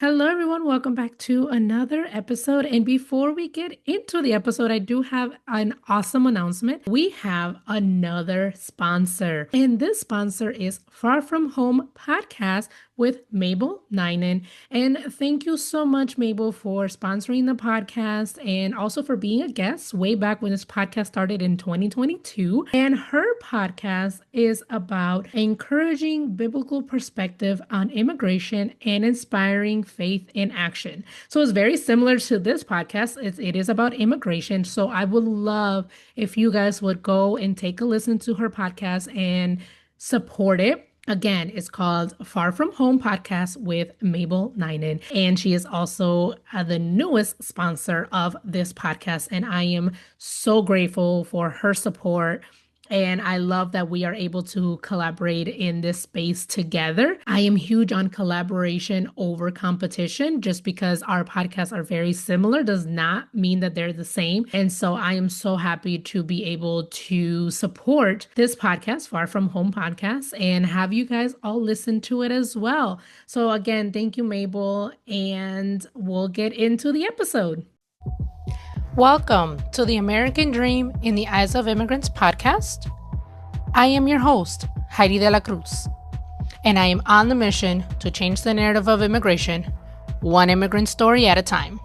Hello, everyone. Welcome back to another episode. And before we get into the episode, I do have an awesome announcement. We have another sponsor, and this sponsor is Far From Home Podcast with Mabel Ninen. And thank you so much, Mabel, for sponsoring the podcast and also for being a guest way back when this podcast started in 2022. And her podcast is about encouraging biblical perspective on immigration and inspiring faith in action. So it's very similar to this podcast. It is about immigration. So I would love if you guys would go and take a listen to her podcast and support it. Again, it's called Far From Home Podcast with Mabel Ninen. And she is also the newest sponsor of this podcast. And I am so grateful for her support. And I love that we are able to collaborate in this space together. I am huge on collaboration over competition. Just because our podcasts are very similar does not mean that they're the same. And so I am so happy to be able to support this podcast, Far From Home Podcast, and have you guys all listen to it as well. So again, thank you, Mabel, and we'll get into the episode. Welcome to the American Dream in the Eyes of Immigrants podcast. I am your host, Heidy De La Cruz, and I am on the mission to change the narrative of immigration, one immigrant story at a time.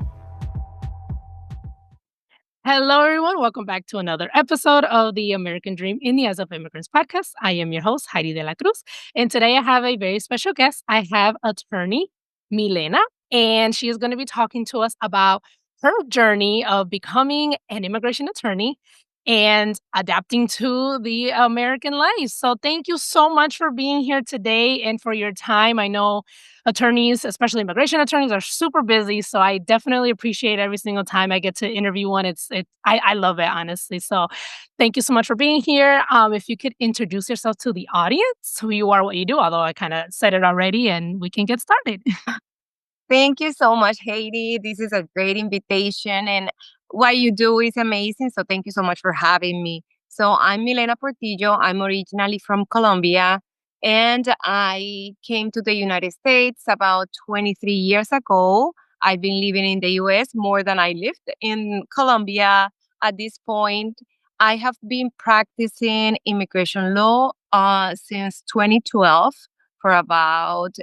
Hello, everyone. Welcome back to another episode of the American Dream in the Eyes of Immigrants podcast. I am your host, Heidy De La Cruz, and today I have a very special guest. I have attorney Milena, and she is going to be talking to us about her journey of becoming an immigration attorney and adapting to the American life. So thank you so much for being here today and for your time. I know attorneys, especially immigration attorneys, are super busy. So I definitely appreciate every single time I get to interview one. I love it, honestly. So thank you so much for being here. If you could introduce yourself to the audience, who you are, what you do, although I kind of said it already, and we can get started. Thank you so much, Heidi. This is a great invitation, and what you do is amazing. So, thank you so much for having me. So, I'm Milena Portillo. I'm originally from Colombia, and I came to the United States about 23 years ago. I've been living in the US more than I lived in Colombia at this point. I have been practicing immigration law since 2012 for about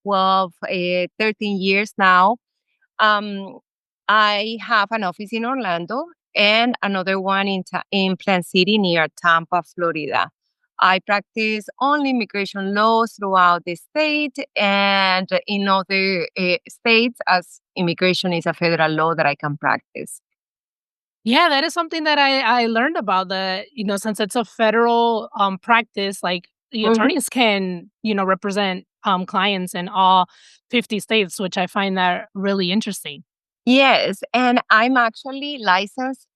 12, 13 years now. Um, I have an office in Orlando and another one in Plant City near Tampa, Florida. I practice only immigration law throughout the state and in other states, as immigration is a federal law that I can practice. Yeah, that is something that I learned about that, since it's a federal practice, like the Mhm. attorneys can, represent clients in all 50 states, which I find that really interesting. Yes, and I'm actually licensed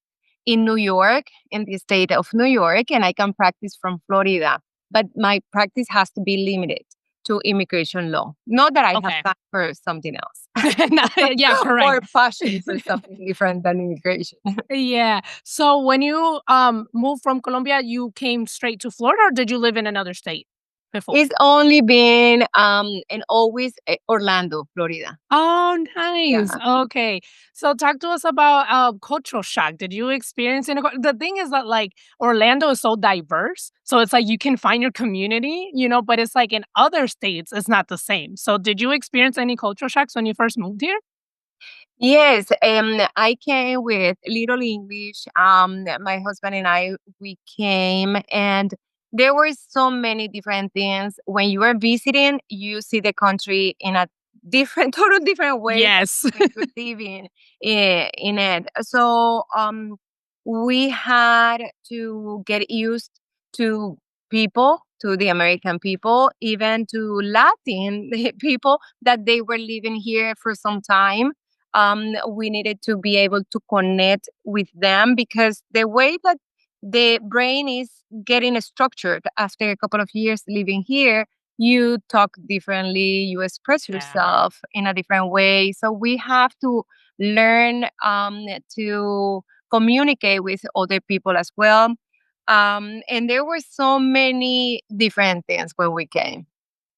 in New York, in the state of New York, and I can practice from Florida. But my practice has to be limited to immigration law. Not that I have Okay. time for something else No, yeah, or correct. passion for something different than immigration. Yeah. So when you moved from Colombia, you came straight to Florida, or did you live in another state before? It's only been and always Orlando, Florida. Oh, nice. Yeah. Okay. So talk to us about cultural shock. Did you experience any the thing is that like Orlando is so diverse. So it's like you can find your community, but it's like in other states it's not the same. So did you experience any cultural shocks when you first moved here? Yes, I came with little English. My husband and I, we came, and there were so many different things. When you are visiting, you see the country in a different, total different way than Yes. when you're living in it. So, we had to get used to people, to the American people, even to Latin people that they were living here for some time. We needed to be able to connect with them because the way that the brain is getting structured after a couple of years living here, you talk differently, you express Yeah. yourself in a different way. So we have to learn to communicate with other people as well. And there were so many different things when we came.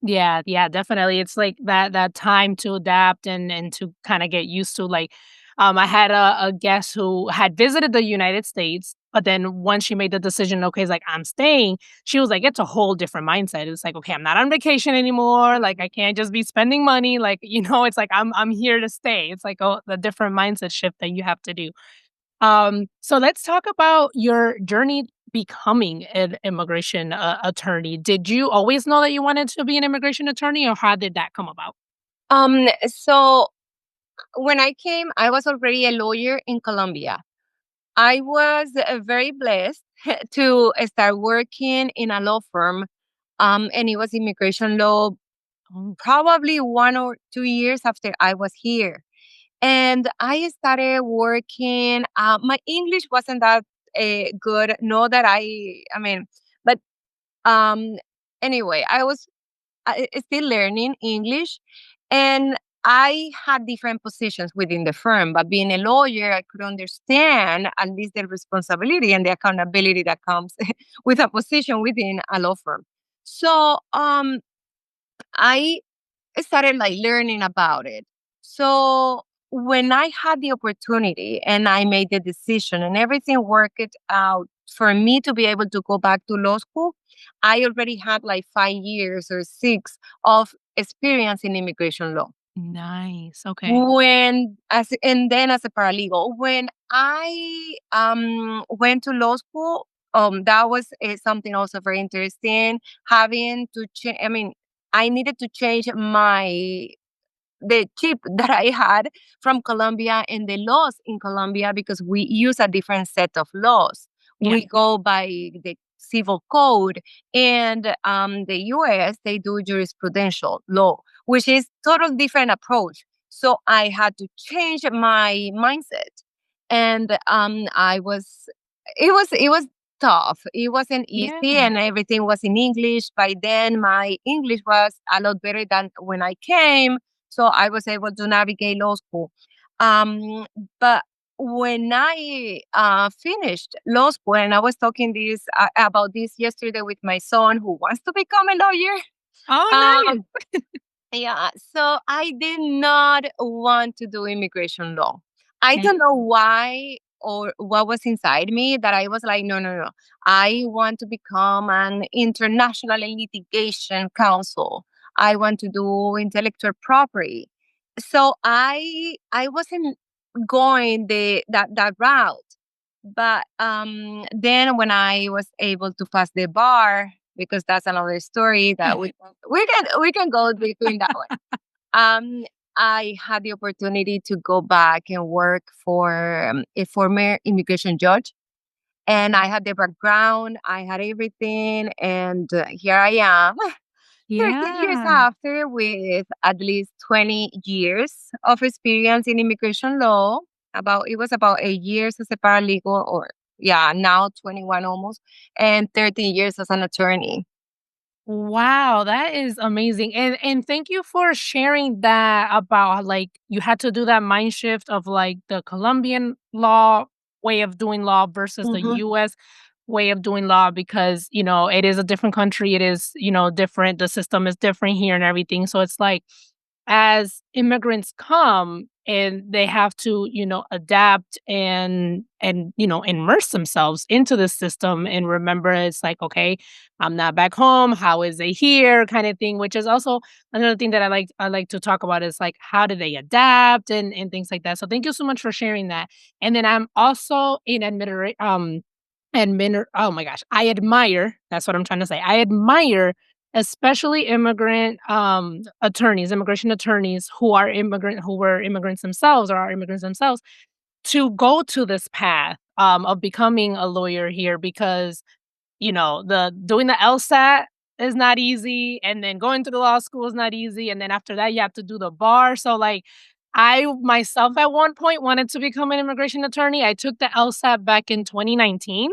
Yeah, yeah, definitely. It's like that time to adapt and to kind of get used to like I had a guest who had visited the United States, but then once she made the decision, okay, it's like I'm staying, she was like, it's a whole different mindset. It's like, okay, I'm not on vacation anymore. Like I can't just be spending money. Like, it's like I'm here to stay. It's like the different mindset shift that you have to do. So let's talk about your journey becoming an immigration attorney. Did you always know that you wanted to be an immigration attorney, or how did that come about? So when I came, I was already a lawyer in Colombia. I was very blessed to start working in a law firm, and it was immigration law Oh, probably 1 or 2 years after I was here. And I started working. My English wasn't that good. No, that I mean, but um, anyway, I was still learning English, and I had different positions within the firm. But being a lawyer, I could understand at least the responsibility and the accountability that comes with a position within a law firm. So I started like learning about it. So when I had the opportunity and I made the decision and everything worked out for me to be able to go back to law school, I already had like 5 years or six of experience in immigration law. nice. Okay. Then as a paralegal, when I went to law school, that was something also very interesting. Having to change, I mean, I needed to change the chip that I had from Colombia and the laws in Colombia because we use a different set of laws. Yeah. We go by the civil code, and the US they do jurisprudential law, which is total different approach. So I had to change my mindset, and I was it was tough. It wasn't easy, Yeah. and everything was in English. By then, my English was a lot better than when I came, so I was able to navigate law school. Um, but when I finished law school, and I was talking about this yesterday with my son who wants to become a lawyer. Oh, nice. Um, yeah, so I did not want to do immigration law. I Okay. don't know why or what was inside me that I was like, no, no, no. I want to become an international litigation counsel. I want to do intellectual property. So I wasn't going that route. But then when I was able to pass the bar, because that's another story that we can go between that one. Um, I had the opportunity to go back and work for a former immigration judge, and I had the background, I had everything, and here I am, 13 years Yeah. after, with at least 20 years of experience in immigration law. It was about 8 years as a paralegal, or yeah, now 21 almost, and 13 years as an attorney. Wow, that is amazing. And thank you for sharing that about like you had to do that mind shift of like the Colombian law way of doing law versus the Mhm. US way of doing law because, it is a different country. It is, different. The system is different here and everything. So it's like as immigrants come and they have to, adapt and immerse themselves into the system and remember it's like, okay, I'm not back home. How is it here? Kind of thing, which is also another thing that I like to talk about is like how do they adapt and things like that. So thank you so much for sharing that. And then I'm also in oh my gosh, I admire, that's what I'm trying to say. I admire especially immigration attorneys who were immigrants themselves or are immigrants themselves to go to this path of becoming a lawyer here because the doing the LSAT is not easy, and then going to the law school is not easy, and then after that you have to do the bar. So like I myself at one point wanted to become an immigration attorney. I took the LSAT back in 2019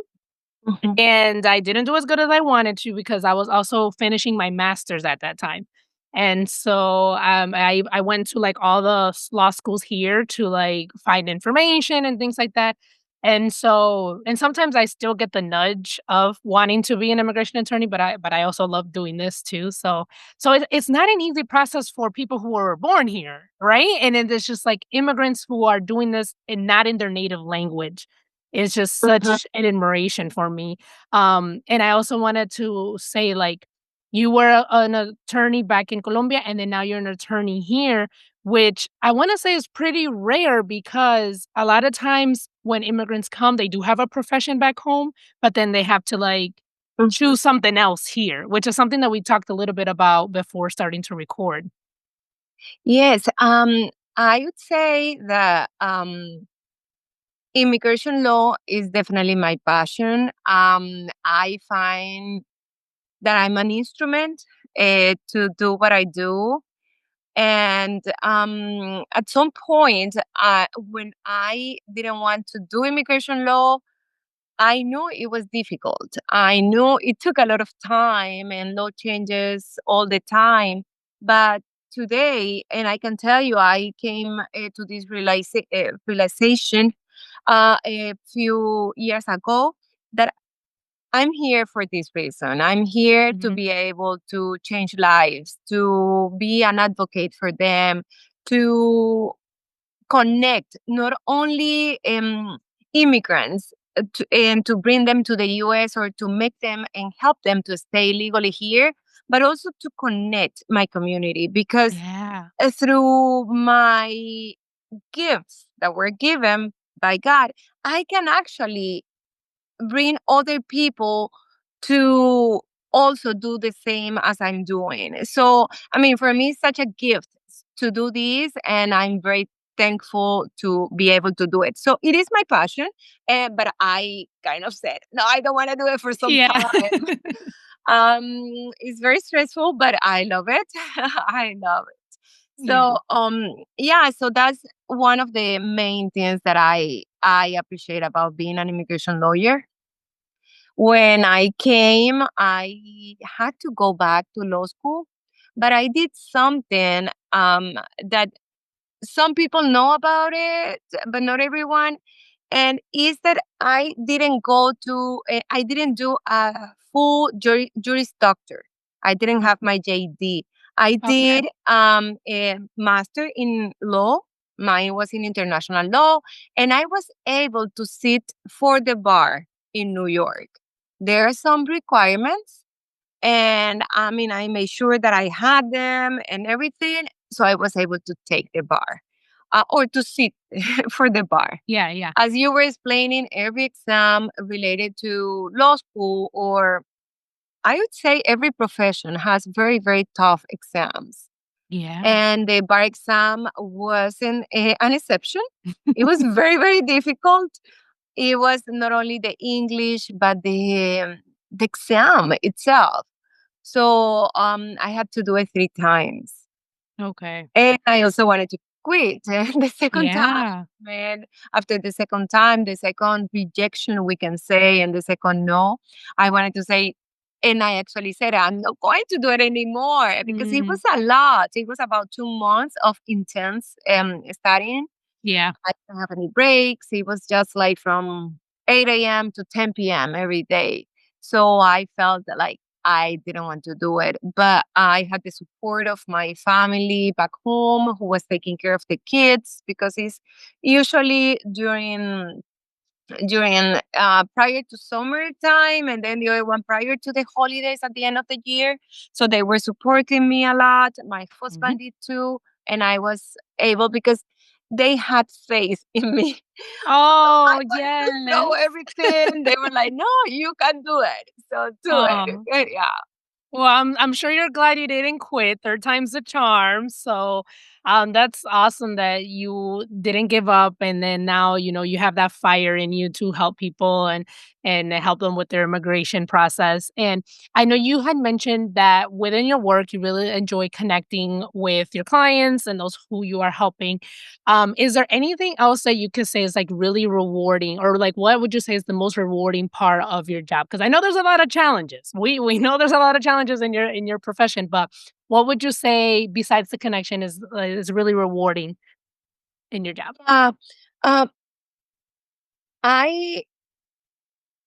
Mhm. and I didn't do as good as I wanted to because I was also finishing my master's at that time. And so I went to like all the law schools here to like find information and things like that. And sometimes I still get the nudge of wanting to be an immigration attorney, but I also love doing this too. So it's not an easy process for people who were born here, right? And then there's just like immigrants who are doing this and not in their native language. It's just Mhm. such an admiration for me. And I also wanted to say, like, you were an attorney back in Colombia, and then now you're an attorney here, which I wanna say is pretty rare because a lot of times when immigrants come, they do have a profession back home, but then they have to, like, Mhm. choose something else here, which is something that we talked a little bit about before starting to record. Yes, I would say that immigration law is definitely my passion. I find that I'm an instrument to do what I do. And at some point, when I didn't want to do immigration law, I knew it was difficult. I knew it took a lot of time and law changes all the time. But today, and I can tell you, I came to this realization a few years ago that I'm here for this reason. I'm here to Mhm. be able to change lives, to be an advocate for them, to connect not only immigrants and to bring them to the US or to make them and help them to stay legally here, but also to connect my community because Yeah. through my gifts that were given by God, I can actually bring other people to also do the same as I'm doing. So, I mean, for me, it's such a gift to do this, and I'm very thankful to be able to do it. So, it is my passion, but I kind of said, no, I don't want to do it for some Yeah. time. It's very stressful, but I love it. I love it. Yeah. So, yeah, so that's one of the main things that I appreciate about being an immigration lawyer. When I came, I had to go back to law school, but I did something that some people know about it, but not everyone. And is that I didn't do a full Juris Doctor. I didn't have my JD. I Okay. did a master in law. Mine was in international law, and I was able to sit for the bar in New York. There are some requirements, and I mean, I made sure that I had them and everything. So I was able to take the bar or to sit for the bar. Yeah, yeah. As you were explaining, every exam related to law school, or I would say every profession, has very, very tough exams. Yeah. And the bar exam wasn't an exception. It was very, very difficult. It was not only the English, but the exam itself. So I had to do it 3 times. Okay. And I also wanted to quit the second time. Yeah. Man, after the second time, the second rejection, we can say, and the second no, I wanted to say, and I actually said, I'm not going to do it anymore because it was Mhm. a lot. It was about 2 months of intense studying. Yeah. I didn't have any breaks. It was just like from 8 a.m. to 10 p.m. every day. So I felt that, like, I didn't want to do it. But I had the support of my family back home who was taking care of the kids because it's usually during prior to summertime and then the other one prior to the holidays at the end of the year. So they were supporting me a lot. My Mhm. husband did too. And I was able because they had faith in me. I Oh, wanted to throw yes. everything. They were like, no, you can do it. So do it. Oh. Yeah. Well, I'm sure you're glad you didn't quit. Third time's the charm. So, that's awesome that you didn't give up, and then now you have that fire in you to help people and help them with their immigration process. And I know you had mentioned that within your work, you really enjoy connecting with your clients and those who you are helping. Is there anything else that you could say is like really rewarding, or like what would you say is the most rewarding part of your job? Because I know there's a lot of challenges. We know there's a lot of challenges in your profession, but what would you say besides the connection is really rewarding in your job? Uh, uh, I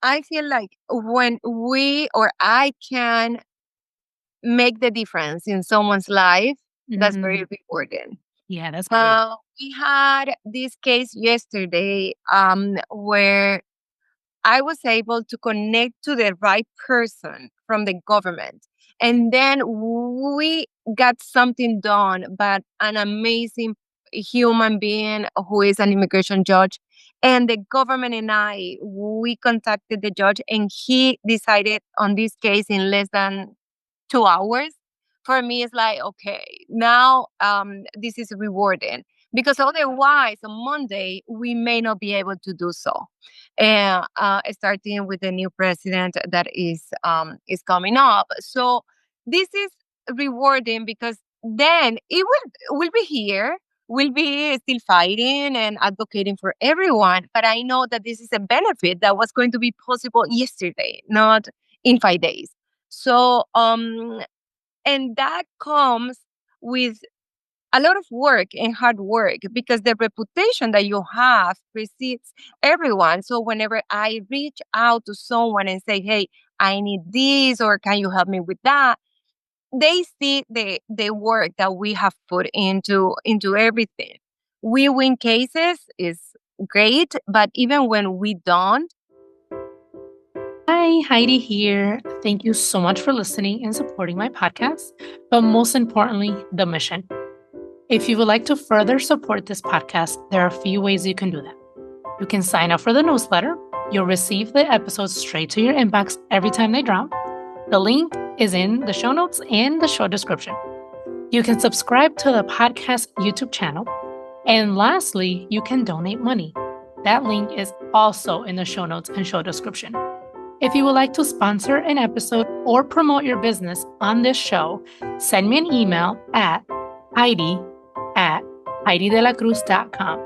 I feel like when we or I can make the difference in someone's life, that's very Mhm. rewarding. Yeah, that's great. We had this case yesterday where I was able to connect to the right person from the government. And then we got something done, but an amazing human being who is an immigration judge. And the government and we contacted the judge, and he decided on this case in less than 2 hours. For me, it's like, okay, now this is rewarding because otherwise on Monday, we may not be able to do so. And starting with the new president that is coming up. So this is rewarding because then it will be here. We'll be still fighting and advocating for everyone. But I know that this is a benefit that was going to be possible yesterday, not in 5 days. So and that comes with a lot of work and hard work because the reputation that you have precedes everyone. So whenever I reach out to someone and say, "Hey, I need this," or "Can you help me with that?" they see the work that we have put into everything. We win cases is great, but even when we don't. Hi, Heidi here. Thank you so much for listening and supporting my podcast, but most importantly, the mission. If you would like to further support this podcast, there are a few ways you can do that. You can sign up for the newsletter. You'll receive the episodes straight to your inbox every time they drop. The link is in the show notes and the show description. You can subscribe to the podcast YouTube channel. And lastly, you can donate money. That link is also in the show notes and show description. If you would like to sponsor an episode or promote your business on this show, send me an email at Heidi@HeidiDeLaCruz.com.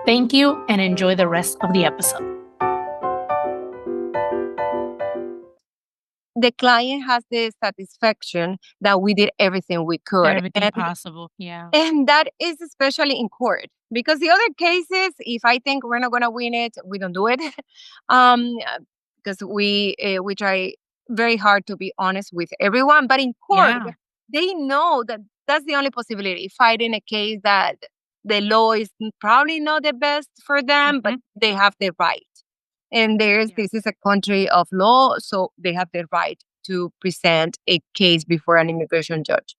Thank you and enjoy the rest of the episode. The client has the satisfaction that we did everything we could. Everything possible. Yeah. And that is especially in court because the other cases, if I think we're not going to win it, we don't do it. um, because we try very hard to be honest with everyone. But in court, Yeah. they know that that's the only possibility. Fighting a case that the law is probably not the best for them, but Mhm. they have the right. And Yeah. this is a country of law, so they have the right to present a case before an immigration judge.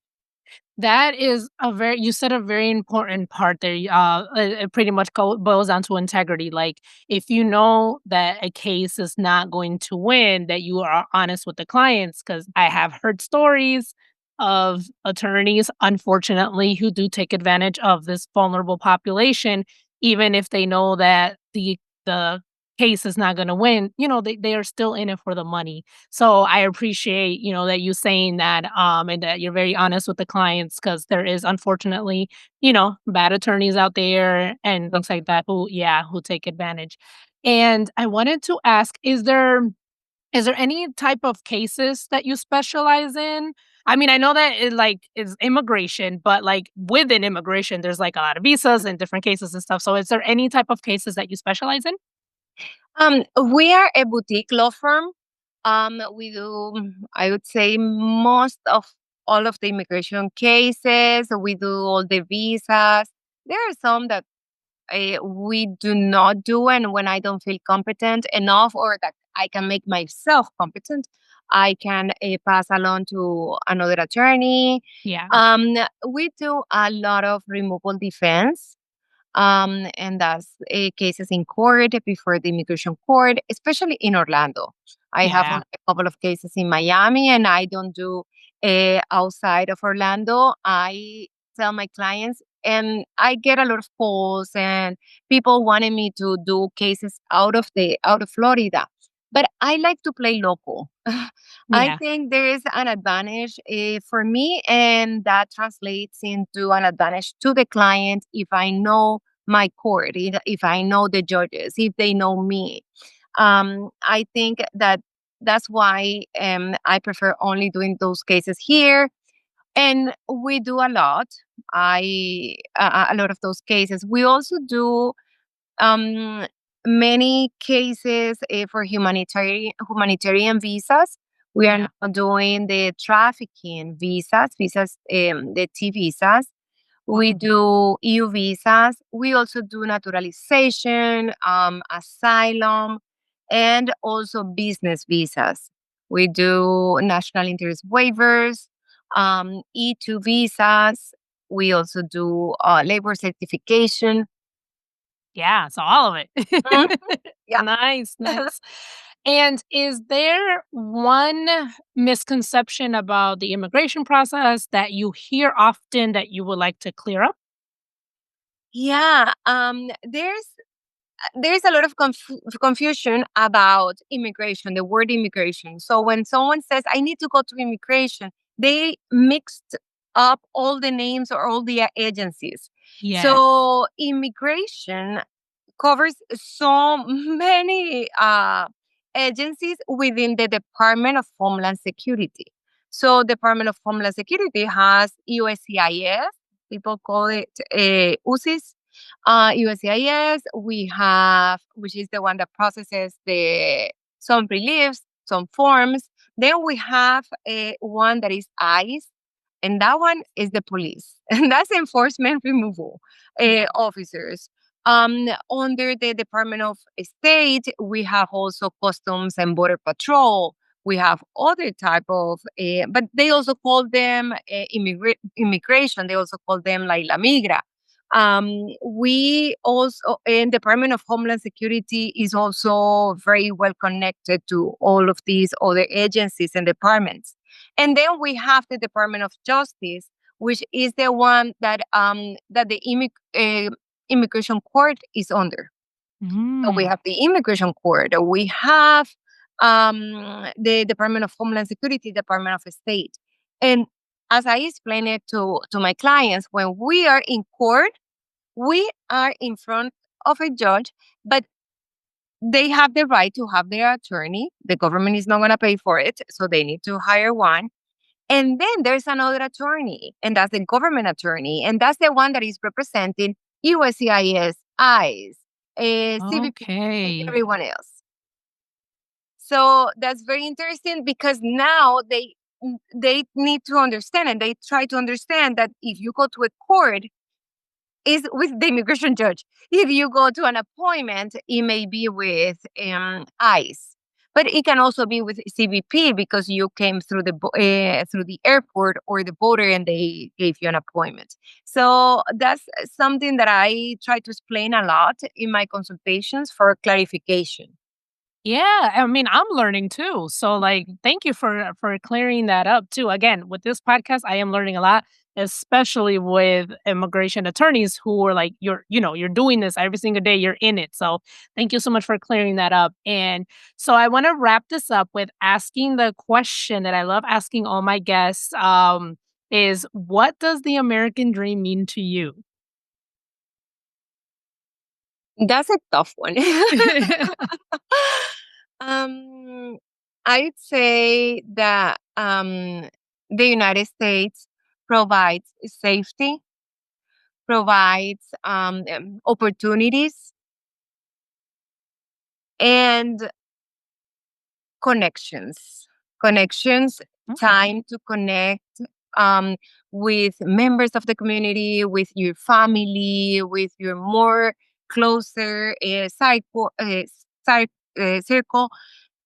That is you said a very important part there. It pretty much boils down to integrity. Like, if you know that a case is not going to win, that you are honest with the clients. Because I have heard stories of attorneys, unfortunately, who do take advantage of this vulnerable population, even if they know that the case is not going to win. They are still in it for the money. So I appreciate, that you saying that, and that you're very honest with the clients because there is unfortunately, bad attorneys out there and things like that who take advantage. And I wanted to ask, is there any type of cases that you specialize in? I mean, I know that it like is immigration, but like within immigration, there's like a lot of visas and different cases and stuff. So is there any type of cases that you specialize in? We are a boutique law firm. We do, I would say, most of all of the immigration cases. We do all the visas. There are some that we do not do, and when I don't feel competent enough or that I can make myself competent, I can pass along to another attorney. Yeah. We do a lot of removal defense, and that's cases in court before the immigration court, especially in Orlando. I have Yeah. a couple of cases in Miami, and I don't do outside of Orlando. I tell my clients, and I get a lot of calls and people wanting me to do cases out of Florida. But I like to play local. I Yeah. think there is an advantage for me, and that translates into an advantage to the client if I know my court, if I know the judges, if they know me. I think that that's why I prefer only doing those cases here. And we do a lot. A lot of those cases. We also do. Um, many cases for humanitarian visas. We are Yeah. now doing the trafficking visas, the T visas. We do EU visas. We also do naturalization, asylum, and also business visas. We do national interest waivers, E2 visas. We also do labor certification. Yeah, so all of Mhm. it. Yeah. Nice, nice. And is there one misconception about the immigration process that you hear often that you would like to clear up? Yeah, there's a lot of confusion about immigration, the word immigration. So when someone says, I need to go to immigration, they mixed up all the names or all the agencies. Yes. So immigration covers so many agencies within the Department of Homeland Security. So Department of Homeland Security has USCIS, people call it UCIS. USCIS, we have, which is the one that processes the some reliefs, some forms. Then we have one that is ICE, and that one is the police, and that's enforcement removal Yeah. officers. Under the Department of State, we have also Customs and Border Patrol. We have other type of, but they also call them immigration. They also call them like La Migra. We also, in Department of Homeland Security is also very well connected to all of these other agencies and departments. And then we have the Department of Justice, which is the one that the immigration court is under. So we Mm. have the immigration court. We have the Department of Homeland Security, Department of State. And as I explain it to my clients, when we are in court, we are in front of a judge, but they have the right to have their attorney. The government is not going to pay for it, so they need to hire one. And then there's another attorney, and that's the government attorney, and that's the one that is representing USCIS, ICE, CBP, and Okay. everyone else. So that's very interesting because now they need to understand and they try to understand that if you go to a court, is with the immigration judge. If you go to an appointment, it may be with ICE, but it can also be with CBP because you came through through the airport or the border and they gave you an appointment. So that's something that I try to explain a lot in my consultations for clarification. Yeah, I mean, I'm learning too. So like thank you for clearing that up too. Again, with this podcast, I am learning a lot, especially with immigration attorneys who are like you're doing this every single day, you're in it. So thank you so much for clearing that up. And so I want to wrap this up with asking the question that I love asking all my guests is what does the American dream mean to you? That's a tough one. um, I'd say that the United States provides safety, provides opportunities, and connections. Connections, Okay. time to connect um, with members of the community, with your family, with your more closer circle.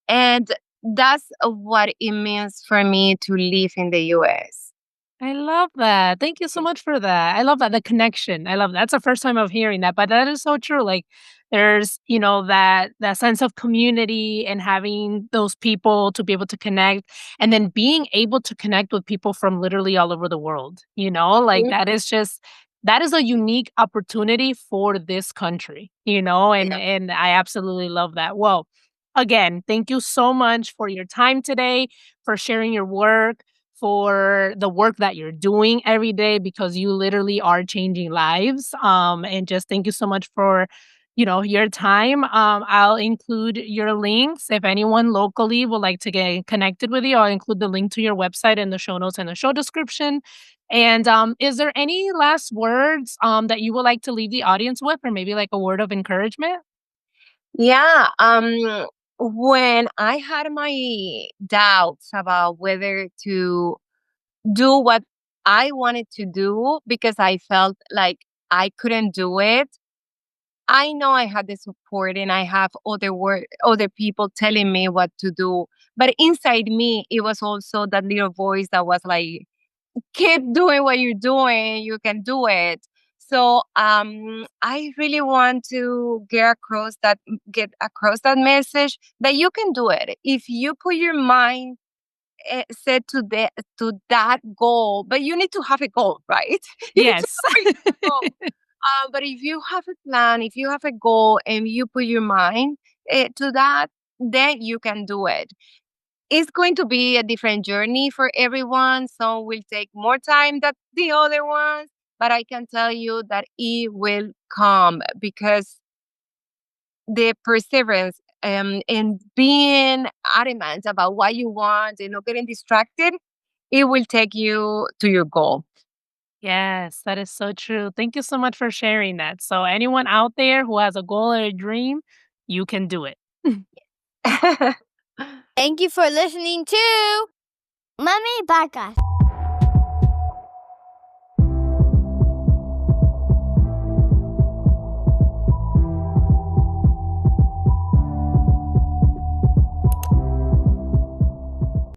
And that's what it means for me to live in the US. I love that. Thank you so much for that. I love that, the connection. I love that. That's the first time of hearing that, but that is so true. Like there's, that sense of community and having those people to be able to connect and then being able to connect with people from literally all over the world, like Mhm. that is a unique opportunity for this country, and Yeah. and I absolutely love that. Well, again, thank you so much for your time today, for sharing your work, for the work that you're doing every day because you literally are changing lives. And just thank you so much for, your time. I'll include your links. If anyone locally would like to get connected with you, I'll include the link to your website in the show notes and the show description. And is there any last words that you would like to leave the audience with, or maybe like a word of encouragement? Yeah. When I had my doubts about whether to do what I wanted to do because I felt like I couldn't do it, I know I had the support and I have other people telling me what to do. But inside me, it was also that little voice that was like, keep doing what you're doing. You can do it. So I really want to get across that message that you can do it if you put your mind set to that goal. But you need to have a goal, right? You need to Yes. have a goal. But if you have a plan, if you have a goal, and you put your mind to that, then you can do it. It's going to be a different journey for everyone. Some will take more time than the other ones, but I can tell you that it will come because the perseverance and being adamant about what you want and not getting distracted, it will take you to your goal. Yes, that is so true. Thank you so much for sharing that. So, anyone out there who has a goal or a dream, you can do it. Thank you for listening to Mommy Podcast.